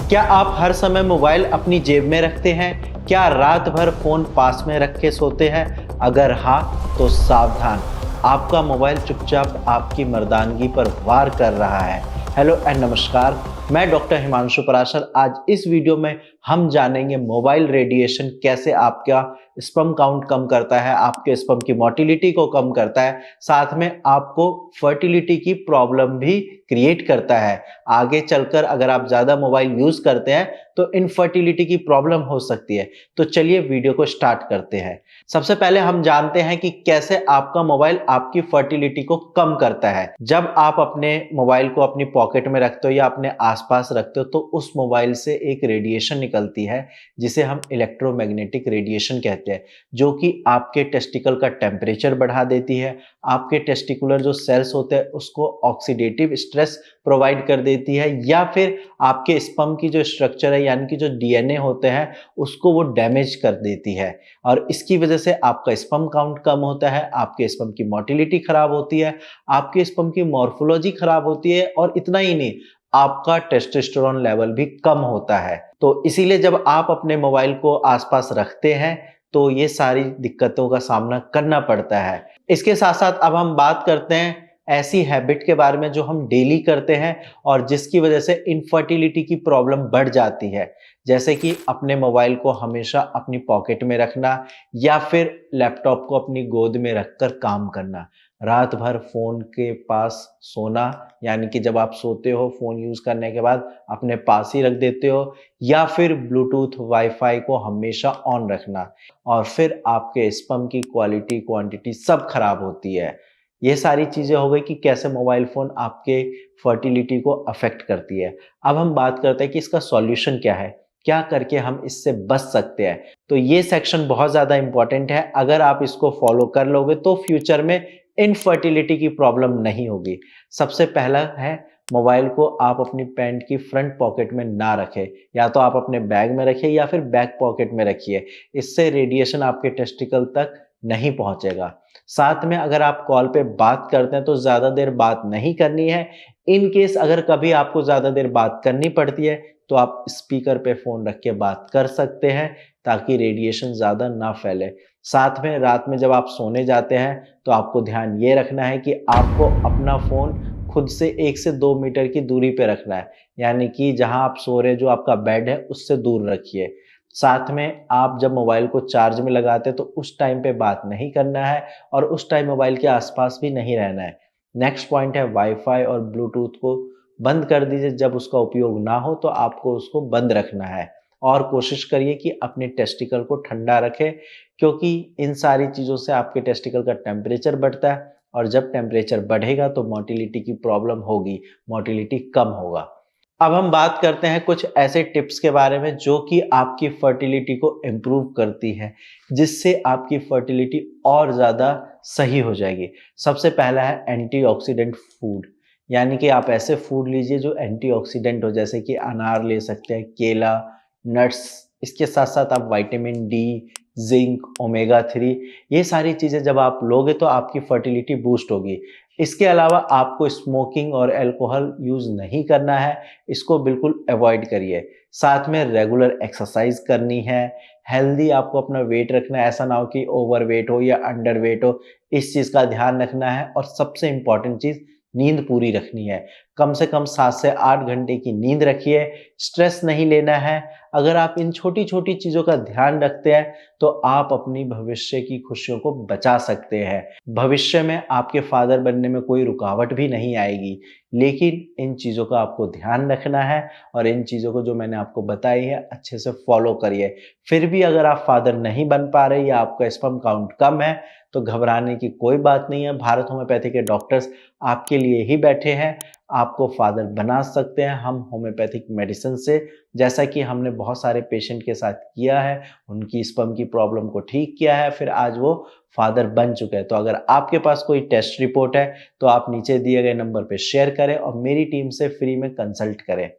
क्या आप हर समय मोबाइल अपनी जेब में रखते हैं? क्या रात भर फ़ोन पास में रख के सोते हैं? अगर हाँ, तो सावधान, आपका मोबाइल चुपचाप आपकी मर्दानगी पर वार कर रहा है। हेलो एंड नमस्कार, मैं डॉक्टर हिमांशु पराशर। आज इस वीडियो में हम जानेंगे मोबाइल रेडिएशन कैसे आपका स्पर्म काउंट कम करता है, आपके स्पर्म की मोटिलिटी को कम करता है, साथ में आपको फर्टिलिटी की प्रॉब्लम भी क्रिएट करता है। आगे चलकर अगर आप ज़्यादा मोबाइल यूज़ करते हैं तो इनफर्टिलिटी की प्रॉब्लम हो सकती है। तो चलिए वीडियो को स्टार्ट करते हैं। सबसे पहले हम जानते हैं कि कैसे आपका मोबाइल आपकी फर्टिलिटी को कम करता है। जब आप अपने मोबाइल को अपनी पॉकेट में रखते हो या अपने आसपास रखते हो तो उस मोबाइल से एक रेडिएशन निकलती है जिसे हम इलेक्ट्रोमैग्नेटिक रेडिएशन कहते हैं, जो कि आपके टेस्टिकल का टेम्परेचर बढ़ा देती है, आपके टेस्टिकुलर जो सेल्स होते हैं उसको ऑक्सीडेटिव स्ट्रेस प्रोवाइड कर देती है, या फिर आपके स्पर्म की जो स्ट्रक्चर है यानी कि जो डीएनए होते हैं उसको वो डैमेज कर देती है। और इसकी वजह से आपका स्पर्म काउंट कम होता है, आपके स्पर्म की मोटिलिटी खराब होती है, आपके स्पर्म की मॉर्फोलॉजी खराब होती है, और इतना ही नहीं, आपका टेस्टोस्टेरोन लेवल भी कम होता है। तो इसीलिए जब आप अपने मोबाइल को आसपास रखते हैं तो ये सारी दिक्कतों का सामना करना पड़ता है। इसके साथ साथ अब हम बात करते हैं ऐसी हैबिट के बारे में जो हम डेली करते हैं और जिसकी वजह से इनफर्टिलिटी की प्रॉब्लम बढ़ जाती है। जैसे कि अपने मोबाइल को हमेशा अपनी पॉकेट में रखना या फिर लैपटॉप को अपनी गोद में रखकर काम करना, रात भर फ़ोन के पास सोना, यानी कि जब आप सोते हो फ़ोन यूज़ करने के बाद अपने पास ही रख देते हो, या फिर ब्लूटूथ वाईफाई को हमेशा ऑन रखना, और फिर आपके स्पर्म की क्वालिटी क्वांटिटी सब खराब होती है। ये सारी चीज़ें हो गई कि कैसे मोबाइल फ़ोन आपके फर्टिलिटी को अफेक्ट करती है। अब हम बात करते हैं कि इसका सॉल्यूशन क्या है, क्या करके हम इससे बच सकते हैं। तो ये सेक्शन बहुत ज़्यादा इंपॉर्टेंट है। अगर आप इसको फॉलो कर लोगे तो फ्यूचर में इनफर्टिलिटी की प्रॉब्लम नहीं होगी। सबसे पहला है, मोबाइल को आप अपनी पैंट की फ्रंट पॉकेट में ना रखें, या तो आप अपने बैग में रखिए या फिर बैक पॉकेट में रखिए। इससे रेडिएशन आपके टेस्टिकल तक नहीं पहुंचेगा। साथ में अगर आप कॉल पे बात करते हैं तो ज़्यादा देर बात नहीं करनी है। इन केस अगर कभी आपको ज़्यादा देर बात करनी पड़ती है तो आप स्पीकर पे फ़ोन रख के बात कर सकते हैं ताकि रेडिएशन ज़्यादा ना फैले। साथ में रात में जब आप सोने जाते हैं तो आपको ध्यान ये रखना है कि आपको अपना फ़ोन खुद से 1 से 2 मीटर की दूरी पे रखना है, यानी कि जहाँ आप सो रहे, जो आपका बेड है उससे दूर रखिए। साथ में आप जब मोबाइल को चार्ज में लगाते हैं तो उस टाइम पे बात नहीं करना है और उस टाइम मोबाइल के आसपास भी नहीं रहना है। नेक्स्ट पॉइंट है, वाईफाई और ब्लूटूथ को बंद कर दीजिए। जब उसका उपयोग ना हो तो आपको उसको बंद रखना है, और कोशिश करिए कि अपने टेस्टिकल को ठंडा रखें, क्योंकि इन सारी चीज़ों से आपके टेस्टिकल का टेम्परेचर बढ़ता है, और जब टेम्परेचर बढ़ेगा तो मोटिलिटी की प्रॉब्लम होगी, मोटिलिटी कम होगा। अब हम बात करते हैं कुछ ऐसे टिप्स के बारे में जो कि आपकी फर्टिलिटी को इम्प्रूव करती है, जिससे आपकी फर्टिलिटी और ज़्यादा सही हो जाएगी। सबसे पहला है एंटीऑक्सीडेंट फूड, यानी कि आप ऐसे फूड लीजिए जो एंटीऑक्सीडेंट हो, जैसे कि अनार ले सकते हैं, केला, नट्स। इसके साथ साथ आप विटामिन डी, जिंक, ओमेगा 3, ये सारी चीज़ें जब आप लोगे तो आपकी फर्टिलिटी बूस्ट होगी। इसके अलावा आपको स्मोकिंग और अल्कोहल यूज़ नहीं करना है, इसको बिल्कुल अवॉइड करिए। साथ में रेगुलर एक्सरसाइज करनी है, हेल्दी आपको अपना वेट रखना है, ऐसा ना हो कि ओवर वेट हो या अंडर वेट हो, इस चीज़ का ध्यान रखना है। और सबसे इम्पॉर्टेंट चीज़, नींद पूरी रखनी है। कम से कम 7 से 8 घंटे की नींद रखिए, स्ट्रेस नहीं लेना है। अगर आप इन छोटी-छोटी चीज़ों का ध्यान रखते हैं तो आप अपनी भविष्य की खुशियों को बचा सकते हैं। भविष्य में आपके फादर बनने में कोई रुकावट भी नहीं आएगी, लेकिन इन चीज़ों का आपको ध्यान रखना है, और इन चीज़ों को जो मैंने आपको बताई है अच्छे से फॉलो करिए। फिर भी अगर आप फादर नहीं बन पा रहे या आपका स्पर्म काउंट कम है तो घबराने की कोई बात नहीं है। भारत होम्योपैथी के डॉक्टर्स आपके लिए ही बैठे हैं, आपको फादर बना सकते हैं हम होम्योपैथिक मेडिसिन से, जैसा कि हमने बहुत सारे पेशेंट के साथ किया है। उनकी स्पर्म की प्रॉब्लम को ठीक किया है, फिर आज वो फादर बन चुके हैं। तो अगर आपके पास कोई टेस्ट रिपोर्ट है तो आप नीचे दिए गए नंबर पे शेयर करें और मेरी टीम से फ्री में कंसल्ट करें।